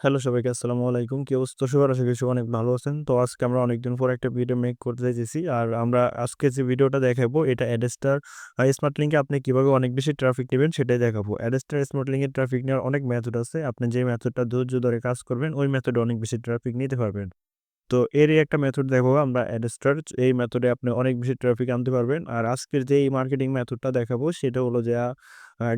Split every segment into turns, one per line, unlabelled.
Hello সবাইকে আসসালামু আলাইকুম। কি অবস্থা সবার? আশা করি সবাই অনেক ভালো আছেন। তো আজকে আমরা অনেকদিন পর একটা ভিডিও মেক করতে চাইতেছি। আর আমরা আজকে যে ভিডিওটা দেখাবো এটা অ্যাডস্টার স্মার্ট লিংকে আপনি কিভাবে অনেক বেশি ট্রাফিক নিবেন সেটাই দেখাবো। অ্যাডস্টার স্মার্ট লিংকে ট্রাফিক নেওয়ার অনেক মেথড আছে। আপনি যে মেথডটা ধৈর্য ধরে কাজ করবেন ওই মেথডে অনেক বেশি ট্রাফিক নিতে পারবেন। তো এরই একটা মেথড দেখাবো আমরা অ্যাডস্টার। এই মেথডে আপনি অনেক বেশি ট্রাফিক আনতে পারবেন। আর আজকের যেই মার্কেটিং মেথডটা দেখাবো সেটা হলো যে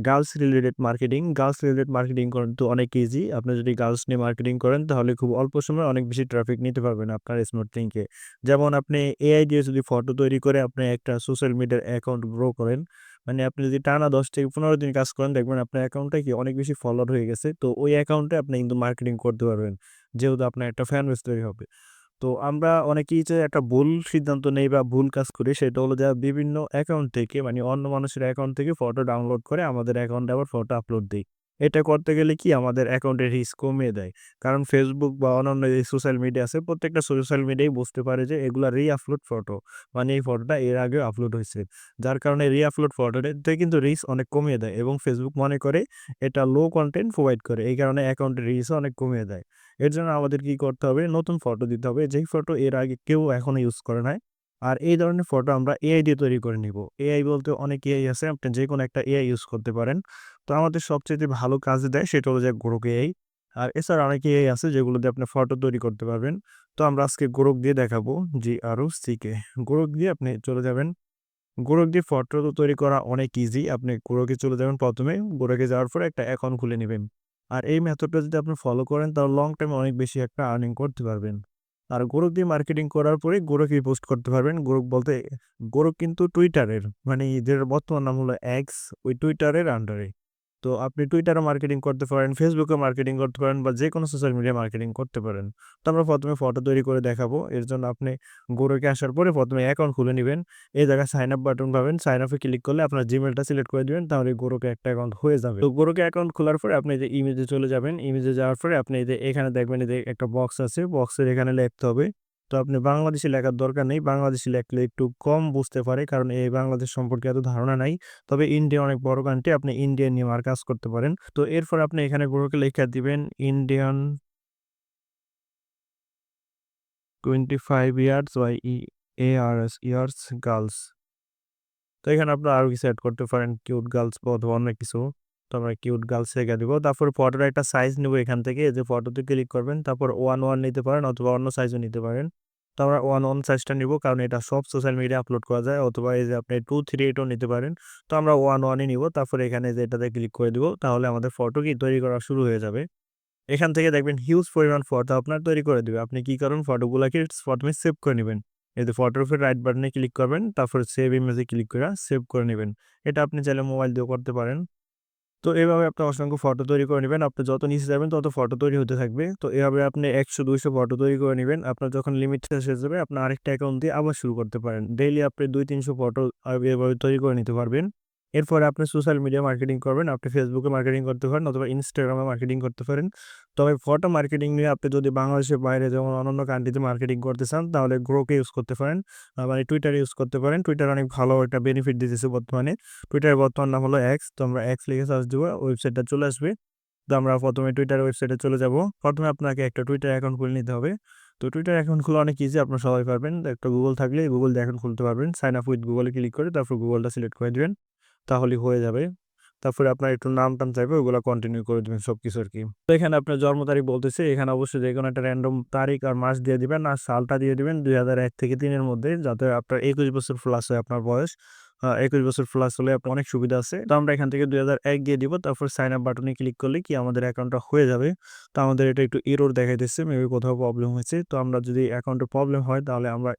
girls related marketing. Girls related marketing কিন্তু অনেক ইজি। আপনি যদি গার্লস নিয়ে মার্কেটিং করেন তাহলে খুব অল্প সময়ে অনেক বেশি ট্রাফিক নিতে পারবেন আপনার স্মার্ট লিংকে। যেমন আপনি এআই দিয়ে যদি ফটো তৈরি করে আপনি একটা সোশ্যাল মিডিয়ার অ্যাকাউন্ট গ্রো করেন, মানে আপনি যদি টানা ১০ থেকে ১৫ দিন কাজ করেন দেখবেন আপনার অ্যাকাউন্টটা কি অনেক বেশি ফলোয়ার হয়ে গেছে। তো ওই অ্যাকাউন্টে আপনি কিন্তু মার্কেটিং করতে পারবেন। যেহেতু আপনার একটা ফ্যান বেস তৈরি হবে। তো আমরা অনেকেই যে একটা ভুল সিদ্ধান্ত নেই বা ভুল কাজ করি সেটা হলো যে বিভিন্ন অ্যাকাউন্ট থেকে মানে অন্য মানুষের অ্যাকাউন্ট থেকে ফটো ডাউনলোড করে আমাদের অ্যাকাউন্টে আবার ফটো আপলোড দেই। এটা করতে গেলে কি আমাদের অ্যাকাউন্টের রিস্ক কমিয়ে দেয়। কারণ Facebook বা অন্যান্য যে সোশ্যাল মিডিয়া আছে প্রত্যেকটা সোশ্যাল মিডিয়াই বুঝতে পারে যে এগুলা রি-আপলোড ফটো। মানে এই ফটোটা এর আগেও আপলোড হইছে। যার কারণে রি-আপলোড ফটোতে কিন্তু রিস্ক অনেক কমিয়ে দেয় এবং Facebook মনে করে এটা লো কনটেন্ট প্রোভাইড করে। এই কারণে অ্যাকাউন্টের রিস্কও অনেক কমিয়ে দেয়। এর জন্য আমাদের কি করতে হবে? নতুন ফটো দিতে হবে। যেই ফটো এর আগে কেউ এখনো ইউজ করে নাই। আর এই ধরনের ফটো আমরা এআই দিয়ে তৈরি করে নিব। এআই বলতে অনেক এআই আছে। আপনি যেকোনো একটা এআই ইউজ করতে পারেন। তো আমাদের সবচাইতে ভালো কাজে দেয় সেটা হলো যে Grok এআই। আর এছাড়া অনেক এআই আছে যেগুলো দিয়ে আপনি ফটো তৈরি করতে পারবেন। তো আমরা আজকে Grok দিয়ে দেখাবো। GROC Grok দিয়ে আপনি চলে যাবেন। Grok দিয়ে ফটো তৈরি করা অনেক ইজি। আপনি Grok এ চলে যাবেন ১ম এ। Grok এ যাওয়ার পরে একটা অ্যাকাউন্ট খুলে নিবেন। আর এই মেথডটা যদি আপনি ফলো করেন তাহলে লং টাইম অনেক বেশি একটা আর্নিং করতে পারবেন। আর Grok দিয়ে মার্কেটিং করার পরে Grok এ পোস্ট করতে পারবেন। Grok বলতে Grok কিন্তু টুইটারের মানে যেটার বর্তমান নাম হলো X, ওই টুইটারের আন্ডারে। তো আপনি টুইটারে মার্কেটিং করতে পারেন, ফেসবুকে মার্কেটিং করতে পারেন বা যেকোনো সোশ্যাল মিডিয়ায় মার্কেটিং করতে পারেন। তো আমরা ১ম এ ফটো তৈরি করে দেখাবো। এর জন্য আপনি Grok এ আসার পরে ১ম এ অ্যাকাউন্ট খুলে নিবেন। এই জায়গায় সাইন আপ বাটন পাবেন। সাইন আপ এ ক্লিক করলে আপনার জিমেইলটা সিলেক্ট করে দিবেন। তাহলে Grok এ একটা অ্যাকাউন্ট হয়ে যাবে। তো Grok এ অ্যাকাউন্ট খোলার পরে আপনি এই যে ইমেজে চলে যাবেন। ইমেজে যাওয়ার পরে আপনি এই যে এখানে দেখবেন এই যে একটা বক্স আছে। বক্সের এখানে লিখতে হবে। তো আপনি বাংলাদেশী লেখার দরকার নেই। বাংলাদেশী লেখলে একটু কম বুঝতে পারে। কারণ এই বাংলাদেশ সম্পর্কে এত ধারণা নাই। তবে ইন্ডিয়া অনেক বড় কান্ট্রি। আপনি ইন্ডিয়া নিয়ে আর কাজ করতে পারেন। তো এরপর আপনি এখানে Grok এ লেখা দিবেন ইন্ডিয়ান 25 ইয়ার্স ইয়ার্স গার্লস। তো এখানে আপনারা আরো কিছু এড করতে পারেন। কিউট গার্লস বা অথবা অন্য কিছু। তো আমরা কিউট গার্লস রেখে দিব। তারপর ফটোর একটা সাইজ নিব এখান থেকে। এই যে ফটোতে ক্লিক করবেন। তারপর 1:1 নিতে পারেন অথবা অন্য সাইজও নিতে পারেন। তো আমরা 1:1 সাইজটা নিব কারণ এটা সব সোশ্যাল মিডিয়ায় আপলোড করা যায় অথবা এই যে আপনি 238 ও নিতে পারেন। তো আমরা 1:1 ই নিব। তারপরে এখানে যে এটাতে ক্লিক করে দিব। তাহলে আমাদের ফটো কি তৈরি করা শুরু হয়ে যাবে। এখান থেকে দেখবেন হিউজ পরিমাণ ফটো আপনার তৈরি করে দিবে। আপনি কি করুন ফটোগুলাকে ১ম এ সেভ করে নিবেন। এই যে ফটোর উপরে রাইট বাটনে ক্লিক করবেন, তারপর সেভ ইমেজ এ ক্লিক কইরা সেভ করে নিবেন। এটা আপনি চাইলে মোবাইল দিয়েও করতে পারেন। তো এভাবে আপনি অসংখ্য ফটো তৈরি করে নিবেন। আপনি যত নিচে যাবেন তত ফটো তৈরি হতে থাকবে। তো এভাবে আপনি ১০০-২০০ ফটো তৈরি করে নিবেন। আপনার যখন লিমিট শেষ হয়ে যাবে আপনি আরেকটা অ্যাকাউন্ট দিয়ে আবার শুরু করতে পারেন। ডেইলি আপনি ২-৩০০ ফটো এভাবে তৈরি করে নিতে পারবেন। এরপরে আপনি সোশ্যাল মিডিয়া মার্কেটিং করবেন। আপনি Facebook এ মার্কেটিং করতে পারেন অথবা Instagram এ মার্কেটিং করতে পারেন। তবে ফটো মার্কেটিং নিয়ে আপনি যদি বাংলাদেশের বাইরে যেমন অন্যান্য কান্ট্রিতে মার্কেটিং করতে চান তাহলে Grok ইউজ করতে পারেন। মানে Twitter ইউজ করতে পারেন। Twitter অনেক ভালো একটা বেনিফিট দিতেছে বর্তমানে। টুইটারের বর্তমান নাম হলো X। তো আমরা X লিখে সার্চ দিব, ওয়েবসাইটটা চলে আসবে। তো আমরা ১ম এ টুইটার ওয়েবসাইটে চলে যাব। ১ম এ আপনাকে একটা টুইটার অ্যাকাউন্ট খুলে নিতে হবে। তো টুইটার অ্যাকাউন্ট খোলা অনেক ইজি, আপনারা সবাই পারবেন। একটা Google থাকলে Google দিয়ে অ্যাকাউন্ট খুলতে পারবেন। সাইন আপ উইথ Google এ ক্লিক করে তারপর Google টা সিলেক্ট করে দিবেন। তাহলেই হয়ে যাবে। তারপরে আপনার একটু নাম-টাম চাইবে ওগুলা কন্টিনিউ করে দিবেন সবকিছু আরকি। তো এখানে আপনার জন্ম তারিখ বলতেছে, এখানে অবশ্যই যেকোনো একটা র‍্যান্ডম তারিখ আর মাস দিয়ে দিবেন আর সালটা দিয়ে দিবেন ২০০১ থেকে ৩ এর মধ্যে যাতে আপনার ২১ বছর প্লাস হয় আপনার বয়স। ২১ বছর প্লাস হলে আপনার অনেক সুবিধা আছে। তো আমরা এখান থেকে ২০০১ দিয়ে দিব। তারপর সাইন আপ বাটনে ক্লিক করলে কি আমাদের অ্যাকাউন্টটা হয়ে যাবে। তো আমাদের এটা একটু এরর দেখাইতেছে। মেবি কোথাও প্রবলেম হয়েছে। তো আমরা যদি অ্যাকাউন্টে প্রবলেম হয় তাহলে আমরা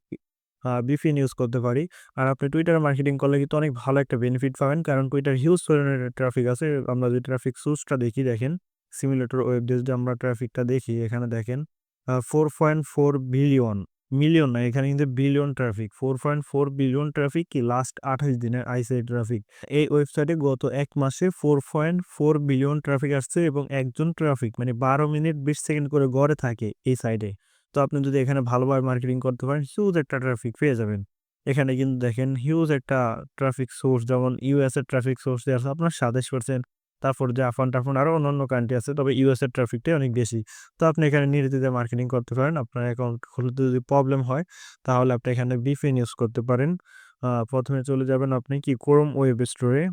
VPN ইউজ করতে পারি। আর আপনি টুইটারে মার্কেটিং করলে কিন্তু অনেক ভালো একটা বেনিফিট পাবেন। কারণ টুইটার হিউজ পরিমাণের ট্রাফিক আছে। আমরা যদি ট্রাফিক সোর্সটা দেখি দেখেন, সিমুলেটর ওয়েব দিয়ে যদি আমরা ট্রাফিকটা দেখি এখানে দেখেন 4.4 বিলিয়ন, মিলিয়ন না এখানে কিন্তু বিলিয়ন ট্রাফিক। 4.4 বিলিয়ন ট্রাফিক কি লাস্ট ২৮ দিনের আইসিআই ট্রাফিক। এই ওয়েবসাইটে গত ১ মাসে 4.4 বিলিয়ন ট্রাফিক আসছে এবং একজন ট্রাফিক মানে ১২ মিনিট ২০ সেকেন্ড করে গড়ে থাকে এই সাইটে। তো আপনি যদি এখানে ভালোভাবে মার্কেটিং করতে পারেন হিউজ একটা ট্রাফিক পেয়ে যাবেন। এখানে কিন্তু দেখেন হিউজ একটা ট্রাফিক সোর্স যেমন ইউএস এর ট্রাফিক সোর্স দেয়া আছে আপনার ২৭%। তারপর জাপান-টাপান আরো অন্যান্য কান্ট্রি আছে। তবে ইউএস এর ট্রাফিকটাই অনেক বেশি। তো আপনি এখানে নির্দ্বিধায় মার্কেটিং করতে পারেন। আপনার অ্যাকাউন্ট খুলতে যদি প্রবলেম হয়, তাহলে আপনি এখানে VPN ইউজ করতে পারেন। ১ম এ চলে যাবেন আপনি কি Chrome ওয়েব স্টোরে।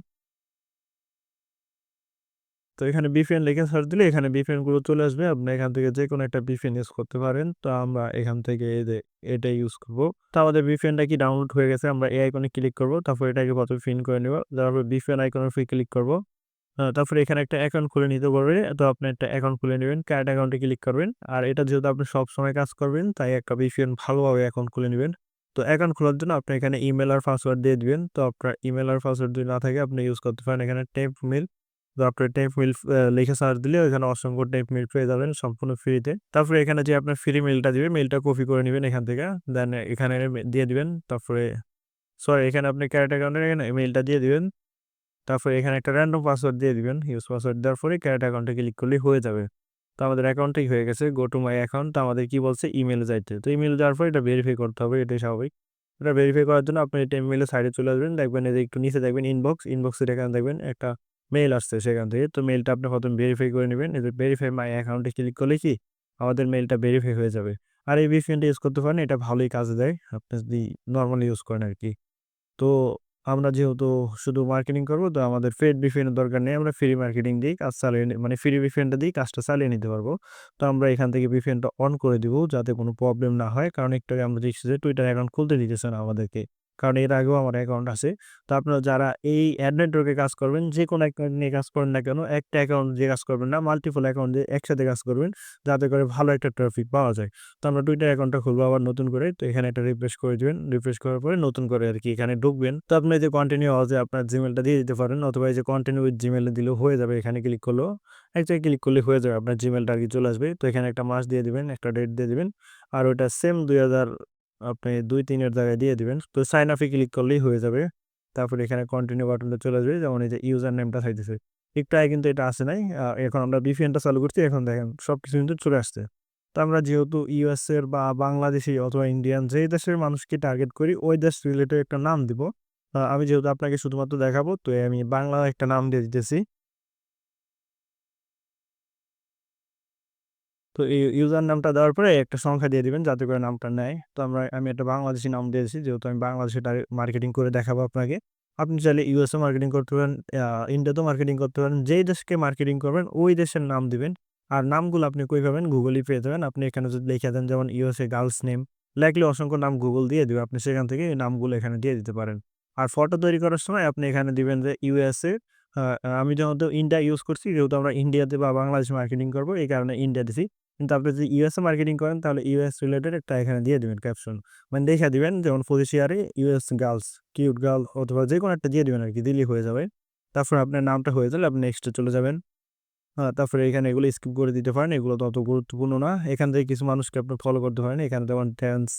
তো এখানে VPN লিখে সার্চ দিলে এখানে VPN গুলো চলে আসবে। আপনি এখান থেকে যেকোনো একটা VPN ইউজ করতে পারেন। তো আমরা এখান থেকে এই যে এটা ইউজ করব। তো আমাদের VPN টা কি ডাউনলোড হয়ে গেছে। আমরা এই আইকনে ক্লিক করব। তারপর এটাকে ১ম এ পিন করে নিব। তারপর VPN আইকনের উপরে ক্লিক করব। তারপরে এখানে একটা অ্যাকাউন্ট খুলে নিতে বলবে। তো আপনি একটা অ্যাকাউন্ট খুলে নিবেন। কারেন্ট অ্যাকাউন্টে ক্লিক করবেন। আর এটা যেহেতু আপনি সবসময় কাজ করবেন, তাই একটা VPN ভালোভাবে অ্যাকাউন্ট খুলে নিবেন। তো অ্যাকাউন্ট খোলার জন্য আপনি এখানে ইমেইল আর পাসওয়ার্ড দিয়ে দিবেন। তো আপনার ইমেইল আর পাসওয়ার্ড যদি না থাকে আপনি ইউজ করতে পারেন এখানে টেম্প মেইল। তো আপনার টেম্প মেইল লিখে সার্চ দিলে ওখানে অসংখ্য টেম্প মেইল পেয়ে যাবেন সম্পূর্ণ ফ্রিতে। তারপরে এখানে যে আপনার ফ্রি মেইলটা দিবে, মেইলটা কপি করে নিবেন এখান থেকে। দেন এখানে দিয়ে দিবেন। তারপরে এখানে আপনি ক্যারেক্ট অ্যাকাউন্টের এখানে মেইলটা দিয়ে দিবেন। তারপরে এখানে একটা র‍্যান্ডম পাসওয়ার্ড দিয়ে দিবেন। ইউজ পাসওয়ার্ড দেওয়ার পরে ক্যারেক্ট অ্যাকাউন্টে ক্লিক করলেই হয়ে যাবে। তো আমাদের অ্যাকাউন্টটাই হয়ে গেছে। Go to my account. তো আমাদের কি বলছে ইমেইলে যাইতে। তো ইমেইলে যাওয়ার পর এটা ভেরিফাই করতে হবে। এটাই স্বাভাবিক। এটা ভেরিফাই করার জন্য আপনি এটা ইমেইলের সাইডে চলে আসবেন। দেখবেন এই যে একটু নিচে দেখবেন ইনবক্স। ইনবক্সের এখানে দেখবেন একটা মেইল আসছে সেখান থেকে। তো মেইলটা আপনি ১ম ভেরিফাই করে নিবেন। এই যে ভেরিফাই মাই অ্যাকাউন্টে ক্লিক করলেই কি আমাদের মেইলটা ভেরিফাই হয়ে যাবে। আর এই VPN টা ইউজ করতে পারেন। এটা ভালোই কাজে দেয়। আপনি যদি নরমালি ইউজ করেন আরকি। তো আমরা যেহেতু শুধু মার্কেটিং করব, তো আমাদের পেইড VPN এর দরকার নেই। আমরা ফ্রি মার্কেটিং দিয়েই কাজ চালিয়ে মানে ফ্রি VPN টা দিয়েই কাজটা চালিয়ে নিতে পারবো। তো আমরা এখান থেকে VPN টা অন করে দিব যাতে কোনো প্রবলেম না হয়। কারণ একটু আগে আমরা দেখছি যে Twitter অ্যাকাউন্ট খুলতে দিতেছে না আমাদেরকে। কারণ এর আগেও আমার অ্যাকাউন্ট আছে। তো আপনারা যারা এই অ্যাড নেটওয়ার্কে কাজ করবেন, যেকোনো অ্যাকাউন্ট নিয়ে কাজ করেন না কেন, একটা অ্যাকাউন্ট দিয়ে কাজ করবেন না, মাল্টিপল অ্যাকাউন্ট দিয়ে একসাথে কাজ করবেন। যাতে করে ভালো একটা ট্রাফিক পাওয়া যায়। তো আমরা Twitter অ্যাকাউন্টটা খুলবো আবার নতুন করে। তো এখানে একটা রিফ্রেশ করে দিবেন। রিফ্রেশ করার পরে নতুন করে আরকি এখানে ঢুকবেন। তো আপনি এই যে কন্টিনিউ আওয়াজে আপনার Gmail টা দিয়ে দিতে পারেন অথবা এই যে কন্টিনিউ উইথ Gmail এ দিলেও হয়ে যাবে। এখানে ক্লিক করলেও এক জায়গায় ক্লিক করলেই হয়ে যাবে। আপনার Gmail টা আরকি চলে আসবে। তো এখানে একটা মাস দিয়ে দিবেন, একটা ডেট দিয়ে দিবেন। আর ওইটা সেম ২০০০ আপনি ২-৩ এর জায়গায় দিয়ে দিবেন। তো সাইন আপ এ ক্লিক করলেই হয়ে যাবে। তারপরে এখানে কন্টিনিউ বাটনটা চলে আসবে। যেমন এই যে ইউজার নেমটা চাইতেছে। একটু আগে কিন্তু এটা আসে নাই। এখন আমরা VPN টা চালু করছি। এখন দেখেন সবকিছু কিন্তু চলে আসছে। তো আমরা যেহেতু ইউএস এর বা বাংলাদেশী অথবা ইন্ডিয়ান যেই দেশের মানুষকে টার্গেট করি, ওই দেশ রিলেটেড একটা নাম দিব। আমি যেহেতু আপনাকে শুধুমাত্র দেখাবো, তো আমি বাংলা একটা নাম দিয়ে দিতেছি। তো এই ইউজার নামটা দেওয়ার পরে একটা সংখ্যা দিয়ে দিবেন যাতে করে নামটা নেয়। তো আমি একটা বাংলাদেশী নাম দিয়েছি যেহেতু আমি বাংলাদেশে মার্কেটিং করে দেখাবো আপনাকে। আপনি চাইলে ইউএসএ মার্কেটিং করতে পারেন, ইন্ডিয়াতেও মার্কেটিং করতে পারেন। যেই দেশকে মার্কেটিং করবেন ওই দেশের নাম দিবেন। আর নামগুলো আপনি কই পাবেন? গুগলেই পেয়ে যাবেন। আপনি এখানে যদি লিখে দেন যেমন ইউএসএ গার্লস নেম, লেখলে অসংখ্য নাম গুগল দিয়ে দিবে। আপনি সেখান থেকে এই নামগুলো এখানে দিয়ে দিতে পারেন। আর ফটো তৈরি করার সময় আপনি এখানে দিবেন যে ইউএসএ। আ আমি যেহেতু ইন্ডিয়া ইউজ করছি, যেহেতু আমরা ইন্ডিয়াতে বা বাংলাদেশে মার্কেটিং করব এই কারণে ইন্ডিয়া দিছি। কিন্তু আপনি যদি ইউএস এ মার্কেটিং করেন তাহলে ইউএস রিলেটেড একটা এখানে দিয়ে দিবেন ক্যাপশন। মানে দেইখা দিবেন যেমন ফজিশিয়ারি ইউএস গার্লস, কিউট গার্ল অথবা যেকোনো একটা দিয়ে দিবেন আরকি দিলেই হয়ে যাবে। তারপর আপনার নামটা হয়ে গেলে আপনি নেক্সট এ চলে যাবেন। তারপরে এখানে এগুলো স্কিপ করে দিতে পারেন। এগুলো তো অত গুরুত্বপূর্ণ না। এখান থেকে কিছু মানুষকে আপনি ফলো করতে পারেন। এখানে যেমন ড্যান্স,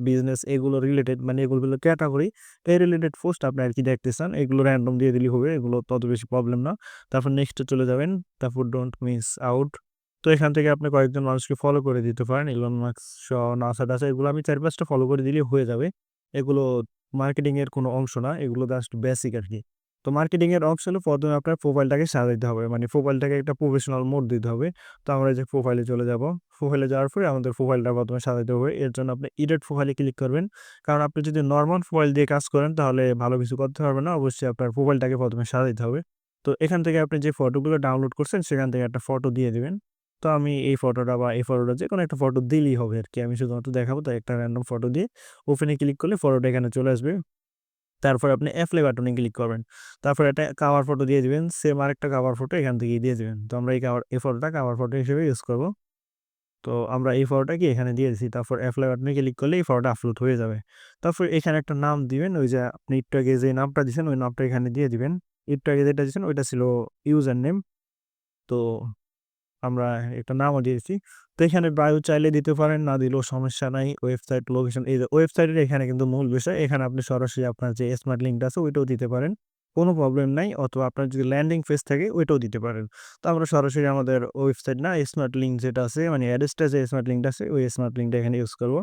বিজনেস এগুলো রিলেটেড মানে এগুলো ক্যাটেগরি এই রিলেটেড পোস্ট আপনি আরকি দেখতে চান। এগুলো র‍্যান্ডম দিয়ে দিলেই হবে। এগুলো তত বেশি প্রবলেম না। তারপর নেক্সট এ চলে যাবেন। তারপর ডোন্ট মিস আউট। তো এখান থেকে আপনি কয়েকজন মানুষকে ফলো করে দিতে পারেন। ইলন মাস্ক সহ নাসা-টাসা এগুলো আমি ৪-৫ টা ফলো করে দিলেই হয়ে যাবে। এগুলো মার্কেটিং এর কোনো অংশ না। এগুলো জাস্ট বেসিক আরকি। তো মার্কেটিং এর অংশ হলো ১ম এ আপনার প্রোফাইলটাকে সাজাইতে হবে। মানে প্রোফাইলটাকে একটা প্রফেশনাল মোড দিতে হবে। তো আমরা এই যে প্রোফাইলে চলে যাব। প্রোফাইলে যাওয়ার পরে আমাদের প্রোফাইলটা ১ম এ সাজাইতে হবে। এর জন্য আপনি এডিট প্রোফাইলে ক্লিক করবেন। কারণ আপনি যদি নরমাল প্রোফাইল দিয়ে কাজ করেন তাহলে ভালো কিছু করতে পারবেন না। অবশ্যই আপনার প্রোফাইলটাকে ১ম এ সাজাইতে হবে। তো এখান থেকে আপনি যে ফটোগুলো ডাউনলোড করছেন সেখান থেকে একটা ফটো দিয়ে দিবেন। তো আমি এই ফটোটা বা এই ফটোটা যেকোনো একটা ফটো দিলেই হবে আরকি। আমি শুধুমাত্র দেখাবো তাই একটা র‍্যান্ডম ফটো দিয়ে ওপেন এ ক্লিক করলে ফটোটা এখানে চলে আসবে। তারপর আপনি এপ্লাই বাটনে ক্লিক করবেন। তারপর একটা কভার ফটো দিয়ে দিবেন। সেম আরেকটা কভার ফটো এখান থেকেই দিয়ে দিবেন। তো আমরা এই ফটোটা কভার ফটো হিসেবে ইউজ করব। তো আমরা এই ফটোটাকে এখানে দিয়ে দিছি। তারপর এপ্লাই বাটনে ক্লিক করলে এই ফটোটা আপলোড হয়ে যাবে। তারপর এখানে একটা নাম দিবেন। ওই যে আপনি একটু আগে যে নামটা দিছেন ওই নামটা এখানে দিয়ে দিবেন। একটু আগে যেটা দিছেন ওইটা ছিল ইউজার নেম। তো আমরা একটা নামও দিয়েছি। তো এখানে বায়ো চাইলে দিতে পারেন, না দিলেও সমস্যা নাই। ওয়েবসাইট লোকেশন এই যে ওয়েবসাইটের এখানে কিন্তু মূল বিষয়। এখানে আপনি সরাসরি আপনার যে স্মার্ট লিঙ্কটা আছে ওইটাও দিতে পারেন। কোনো প্রবলেম নাই। অথবা আপনার যদি ল্যান্ডিং পেজ থাকে ওইটাও দিতে পারেন। তো আমরা সরাসরি আমাদের ওয়েবসাইট না স্মার্ট লিঙ্ক যেটা আছে মানে অ্যাড্রেসটা যে স্মার্ট লিঙ্কটা আছে ওই স্মার্ট লিঙ্কটা এখানে ইউজ করব।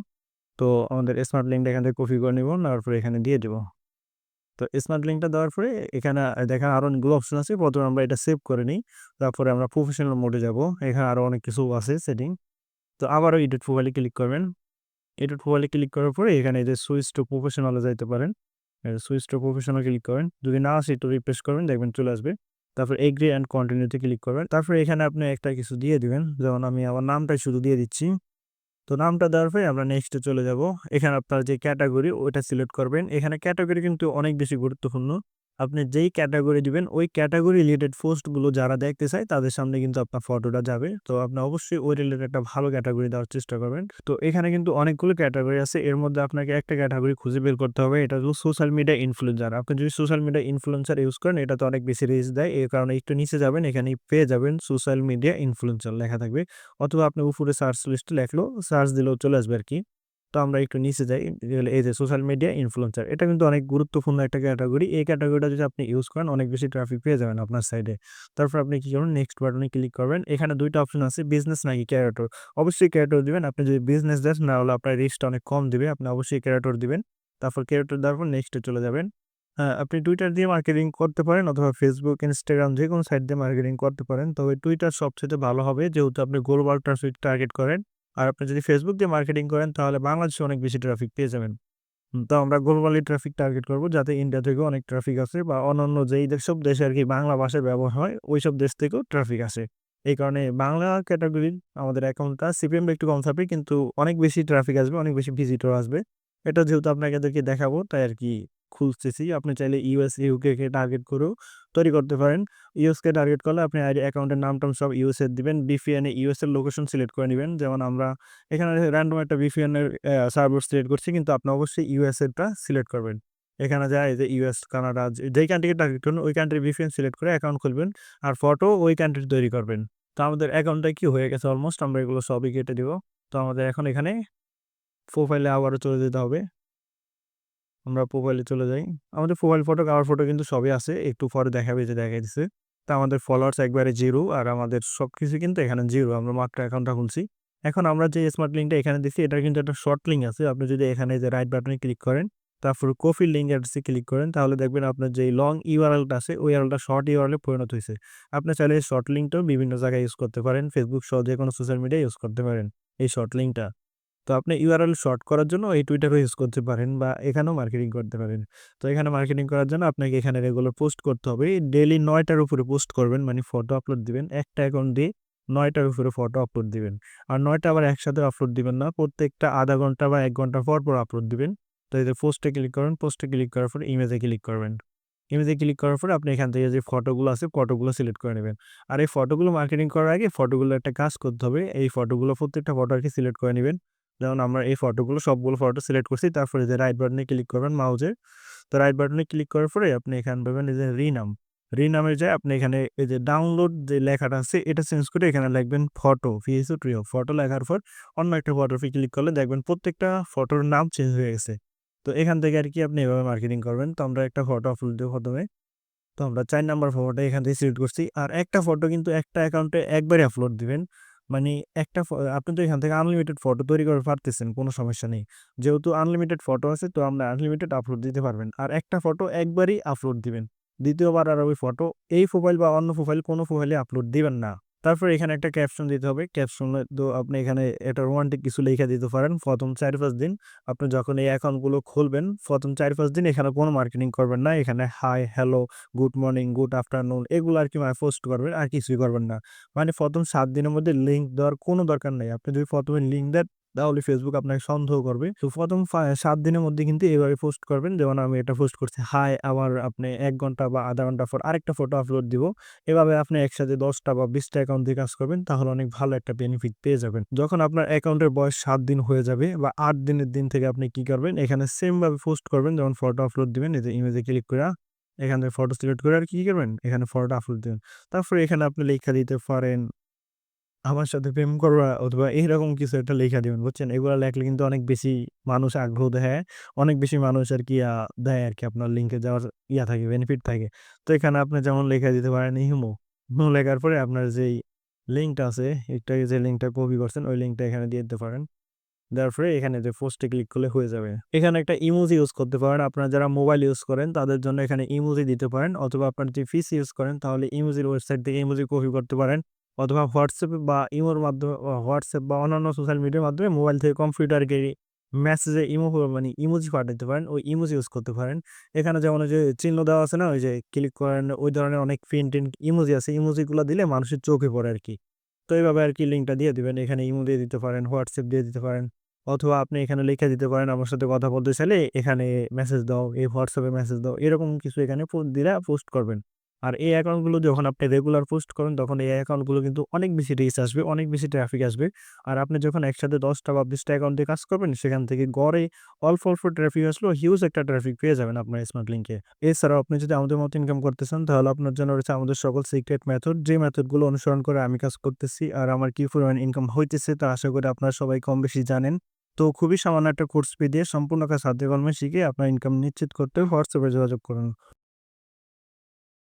তো আমাদের স্মার্ট লিঙ্কটা এখান থেকে কপি করে নিব। নেওয়ার পরে এখানে দিয়ে দিব। তো স্মার্ট লিঙ্কটা দেওয়ার পরে এখানে দেখেন আরো অনেকগুলো অপশন আছে। প্রথমে আমরা এটা সেভ করে নিই। তারপরে আমরা প্রফেশনাল মোডে যাব। এখানে আরো অনেক কিছু আছে সেটিং। তো আবারও এডিট প্রোফাইলে ক্লিক করবেন। এডিট প্রোফাইলে ক্লিক করার পরে এখানে এই যে সুইচ টু প্রফেশনাল এ যাইতে পারেন। সুইচ টু প্রফেশনাল ক্লিক করেন। যদি না আসে একটু রিফ্রেশ করবেন, দেখবেন চলে আসবে। তারপর এগ্রি অ্যান্ড কন্টিনিউ তে ক্লিক করবেন। তারপরে এখানে আপনি একটা কিছু দিয়ে দিবেন। যেমন আমি আমার নামটাই শুধু দিয়ে দিচ্ছি। তো নামটা দেওয়ার পরে আমরা নেক্সটে চলে যাব। এখানে আপনার যে ক্যাটেগরি ওইটা সিলেক্ট করবেন। এখানে ক্যাটেগরি কিন্তু অনেক বেশি গুরুত্বপূর্ণ। আপনি যেই ক্যাটেগরি দিবেন ওই ক্যাটেগরি রিলেটেড পোস্টগুলো যারা দেখতে চায় তাদের সামনে কিন্তু আপনার ফটোটা যাবে। তো আপনি অবশ্যই ওই রিলেটেড একটা ভালো ক্যাটেগরি দেওয়ার চেষ্টা করবেন। তো এখানে কিন্তু অনেকগুলো ক্যাটেগরি আছে। এর মধ্যে আপনাকে একটা ক্যাটেগরি খুঁজে বের করতে হবে। এটা হলো সোশ্যাল মিডিয়া ইনফ্লুয়েন্সার। আপনি যদি সোশ্যাল মিডিয়া ইনফ্লুয়েন্সার ইউজ করেন এটা তো অনেক বেশি রিচ দেয়। এই কারণে একটু নিচে যাবেন, এখানে পেয়ে যাবেন সোশ্যাল মিডিয়া ইনফ্লুয়েন্সার লেখা থাকবে। অথবা আপনি উপরে সার্চ লিস্টে লেখলো, সার্চ দিলেও চলে আসবে আরকি। তো আমরা একটু নিচে যাই। এই যে সোশ্যাল মিডিয়া ইনফ্লুয়েন্সার, এটা কিন্তু অনেক গুরুত্বপূর্ণ একটা ক্যাটেগরি। এই ক্যাটেগরিটা যদি আপনি ইউজ করেন অনেক বেশি ট্রাফিক পেয়ে যাবেন আপনার সাইডে। তারপর আপনি কি করবেন, নেক্সট বাটনে ক্লিক করবেন। এখানে ২ টা অপশন আছে, বিজনেস নাকি ক্রিয়েটর। অবশ্যই ক্রিয়েটর দিবেন। আপনি যদি বিজনেস দেন না হলে আপনার রিস্কটা অনেক কম দিবে। আপনি অবশ্যই ক্রিয়েটর দিবেন। তারপর ক্রিয়েটর দেওয়ার পর নেক্সট এ চলে যাবেন। হ্যাঁ, আপনি টুইটার দিয়ে মার্কেটিং করতে পারেন অথবা ফেসবুক, ইনস্টাগ্রাম যেকোনো সাইট দিয়ে মার্কেটিং করতে পারেন। তবে টুইটার সবচাইতে ভালো হবে যেহেতু আপনি গ্লোবাল ট্রাফিক টার্গেট করেন। আর আপনি যদি ফেসবুক দিয়ে মার্কেটিং করেন তাহলে বাংলাদেশে অনেক বেশি ট্রাফিক পেয়ে যাবেন। তো আমরা গ্লোবালি ট্রাফিক টার্গেট করব যাতে ইন্ডিয়া থেকেও অনেক ট্রাফিক আসে বা অন্যান্য যেসব দেশে আরকি বাংলা ভাষার ব্যবহার হয় ওইসব দেশ থেকেও ট্রাফিক আসে। এই কারণে বাংলা ক্যাটেগরির আমাদের অ্যাকাউন্টটা সিপিএম টা একটু কম থাকবে কিন্তু অনেক বেশি ট্রাফিক আসবে, অনেক বেশি ভিজিটর আসবে। এটা যেহেতু আপনাদেরকে দেখাবো তাই আরকি খুলতেছি। আপনি চাইলে ইউএস, ইউকে কে টার্গেট করেও তৈরি করতে পারেন। ইউএস কে টার্গেট করলে আপনি অ্যাকাউন্টের নাম-টাম সব ইউএস এর দিবেন। VPN এ ইউএস এর লোকেশন সিলেক্ট করে নিবেন। যেমন আমরা এখানে র‍্যান্ডম একটা VPN এর সার্ভার সিলেক্ট করছি কিন্তু আপনি অবশ্যই ইউএস এরটা সিলেক্ট করবেন। এখানে যায় এই যে ইউএস, কানাডা যেই কান্ট্রিকে টার্গেট করবেন ওই কান্ট্রির VPN সিলেক্ট করে অ্যাকাউন্ট খুলবেন। আর ফটো ওই কান্ট্রির তৈরি করবেন। তো আমাদের অ্যাকাউন্টটা কি হয়ে গেছে অলমোস্ট। আমরা এগুলো সবই কেটে দিব। তো আমাদের এখন এখানে প্রোফাইলে আবারও চলে যেতে হবে। আমরা প্রোফাইলে চলে যাই। আমাদের প্রোফাইল ফটো, কভার ফটো কিন্তু সবই আছে। একটু পরে দেখাবে, যে দেখাইতেছে। তো আমাদের ফলোয়ার্স একবারে 0 আর আমাদের সবকিছু কিন্তু এখানে 0। আমরা মাত্র অ্যাকাউন্টটা খুলছি। এখন আমরা যে স্মার্ট লিঙ্কটা এখানে দিছি এটার কিন্তু একটা শর্ট লিঙ্ক আছে। আপনি যদি এখানে যে রাইট বাটনে ক্লিক করেন, তারপর কপি লিঙ্ক অ্যাড্রেসে ক্লিক করেন তাহলে দেখবেন আপনার যে লং ইউআরএলটা আছে ওই ইউআরএলটা শর্ট ইউআরএল এ পরিণত হইছে। আপনি চাইলে শর্ট লিঙ্কটাও বিভিন্ন জায়গায় ইউজ করতে পারেন। ফেসবুক সহ যেকোনো সোশ্যাল মিডিয়ায় ইউজ করতে পারেন এই শর্ট লিঙ্কটা। তো আপনি ইউআরএল শর্ট করার জন্য এই টুইটারও ইউজ করতে পারেন বা এখানেও মার্কেটিং করতে পারেন। তো এখানে মার্কেটিং করার জন্য আপনাকে এখানে রেগুলার পোস্ট করতে হবে। ডেইলি ৯ টার উপরে পোস্ট করবেন, মানে ফটো আপলোড দিবেন। একটা অ্যাকাউন্ট দিয়ে ৯ টার উপরে ফটো আপলোড দিবেন। আর ৯ টা আবার একসাথে আপলোড দিবেন না। প্রত্যেকটা আধা ঘন্টা বা ১ ঘন্টা পর, পর আপলোড দিবেন। তো এই যে পোস্টে ক্লিক করবেন, পোস্টে ক্লিক করার পর ইমেজে ক্লিক করবেন। ইমেজে ক্লিক করার পরে আপনি এখান থেকে যে ফটোগুলো আছে ফটোগুলো সিলেক্ট করে নেবেন। আর এই ফটোগুলো মার্কেটিং করার আগে ফটোগুলো একটা কাজ করতে হবে। এই ফটোগুলো প্রত্যেকটা ফটো আরকি সিলেক্ট করে নিবেন। যেমন আমরা এই ফটোগুলো সবগুলো ফটো সিলেক্ট করছি। তারপরে যে রাইট বাটনে ক্লিক করবেন মাউসের। তো রাইট বাটনে ক্লিক করার পরে আপনি এখানে পাবেন এই যে রিনাম। রিনামে যেয়ে আপনি এখানে এই যে ডাউনলোড যে লেখাটা আছে এটা চেঞ্জ করে এখানে লিখবেন ফটো, VSO ট্রিও। ফটো লেখার পর অন্য একটা ফটোতে ক্লিক করলে দেখবেন প্রত্যেকটা ফটোর নাম চেঞ্জ হয়ে গেছে। তো এখান থেকে আরকি আপনি এভাবে মার্কেটিং করবেন। তো আমরা একটা ফটো আপলোড দেব ১ম এ। তো আমরা ৪ নাম্বার ফটোটা এখান থেকে সিলেক্ট করছি। আর একটা ফটো কিন্তু একটা অ্যাকাউন্টে একবারে আপলোড দিবেন। মানে একটা আপনি তো এখান থেকে আনলিমিটেড ফটো তৈরি করে পারতেছেন, কোনো সমস্যা নেই। যেহেতু আনলিমিটেড ফটো আছে তো আমরা আনলিমিটেড আপলোড দিতে পারবেন। আর একটা ফটো একবারই আপলোড দিবেন। ২য় বার আর ওই ফটো এই প্রোফাইল বা অন্য প্রোফাইল কোনো প্রোফাইলে আপলোড দিবেন না। তারপরে এখানে একটা ক্যাপশন দিতে হবে। ক্যাপশনে তো আপনি এখানে একটা রোমান্টিক কিছু লেখা দিতে পারেন। ১ম ৪-৫ দিন আপনি যখন এই অ্যাকাউন্টগুলো খুলবেন ১ম ৪-৫ দিন এখানে কোনো মার্কেটিং করবেন না। এখানে hi, hello, good morning, good afternoon এগুলো আরকি পোস্ট করবেন, আর কিছুই করবেন না। মানে ১ম ৭ দিনের মধ্যে লিঙ্ক দেওয়ার কোনো দরকার নাই। আপনি যদি ১ম এ লিঙ্ক দেন তাহলে Facebook আপনাকে সন্দেহ করবে। তো ১ম ৭ দিনের মধ্যে কিন্তু এভাবে পোস্ট করবেন। যেমন আমি এটা পোস্ট করছি হাই, আবার আপনি ১ ঘন্টা বা আধা ঘন্টা পর আরেকটা ফটো আপলোড দিব। এভাবে আপনি একসাথে ১০ টা বা ২০ টা অ্যাকাউন্ট দিয়ে কাজ করবেন তাহলে অনেক ভালো একটা বেনিফিট পেয়ে যাবেন। যখন আপনার অ্যাকাউন্টের বয়স ৭ দিন হয়ে যাবে বা ৮ দিনের দিন থেকে আপনি কি করবেন এখানে সেম ভাবে পোস্ট করবেন, যেমন ফটো আপলোড দিবেন। এই যে ইমেজে ক্লিক কইরা এখান থেকে ফটো সিলেক্ট করে আর কি করবেন এখানে ফটোটা আপলোড দিবেন। তারপরে এখানে আপনি লেখা দিতে পারেন আমার সাথে প্রেম করবা অথবা এরকম কিছু একটা লেখা দিবেন, বুঝছেন? এগুলা লেখলে কিন্তু অনেক বেশি মানুষ আগ্রহ দেখায়। অনেক বেশি মানুষ আরকি দেয় আরকি আপনার লিঙ্কে যাওয়ার থাকে, বেনিফিট থাকে। তো এখানে আপনি যেমন লেখা দিতে পারেন ইমো। ইমো লেখার পরে আপনার যেই লিঙ্কটা আছে, একটা যে লিঙ্কটা কপি করছেন ওই লিঙ্কটা এখানে দিয়ে দিতে পারেন। দেওয়ার পরে এখানে যে পোস্টে ক্লিক করলে হয়ে যাবে। এখানে একটা ইমোজি ইউজ করতে পারেন। আপনারা যারা মোবাইল ইউজ করেন তাদের জন্য এখানে ইমোজি দিতে পারেন, অথবা আপনার যদি পিসি ইউজ করেন তাহলে ইমোজির ওয়েবসাইট থেকে ইমোজি কপি করতে পারেন, অথবা WhatsApp বা ইমোর মাধ্যমে WhatsApp বা অন্যান্য সোশ্যাল মিডিয়ার মাধ্যমে মোবাইল থেকে কম্পিউটারকে মেসেজে মানে ইমোজি পাঠাতে পারেন। ওই ইমোজি ইউজ করতে পারেন। এখানে যেমন ওই যে চিহ্ন দেওয়া আছে না? ওই যে ক্লিক করেন, ওই ধরনের অনেক প্রিন্ট ইমোজি আছে। ইমোজিগুলা দিলে মানুষের চোখে পড়ে আরকি। তো এইভাবে আরকি লিঙ্কটা দিয়ে দিবেন। এখানে ইমো দিয়ে দিতে পারেন, WhatsApp দিয়ে দিতে পারেন। অথবা আপনি এখানে লিখে দিতে পারেন, আমার সাথে কথা বলতে চাইলে এখানে মেসেজ দাও, এই WhatsApp এ মেসেজ দাও। এরকম কিছু এখানে দিলা পোস্ট করবেন। আর এই অ্যাকাউন্টগুলো যখন আপনি রেগুলার পোস্ট করেন তখন এই অ্যাকাউন্টগুলো কিন্তু অনেক বেশি রিচ আসবে, অনেক বেশি ট্রাফিক আসবে। আর আপনি যখন একসাথে ১০ টা বা ২০ টা অ্যাকাউন্ট দিয়ে কাজ করবেন সেখান থেকে গড়ে অল্প ট্রাফিক আসলেও হিউজ একটা ট্রাফিক পেয়ে যাবেন আপনার স্মার্ট লিঙ্কে। এছাড়াও আপনি যদি আমাদের মতো ইনকাম করতে চান তাহলে আপনার জন্য রয়েছে আমাদের সকল সিক্রেট মেথড, যে মেথডগুলো অনুসরণ করে আমি কাজ করতেছি আর আমার কি পরিমাণ ইনকাম হইতেছে তা আশা করি আপনারা সবাই কম বেশি জানেন। তো খুবই সামান্য একটা কোর্স ফি দিয়ে সম্পূর্ণ কাজ হাতে কলমে শিখে আপনার ইনকাম নিশ্চিত করতে WhatsApp এ যোগাযোগ করুন।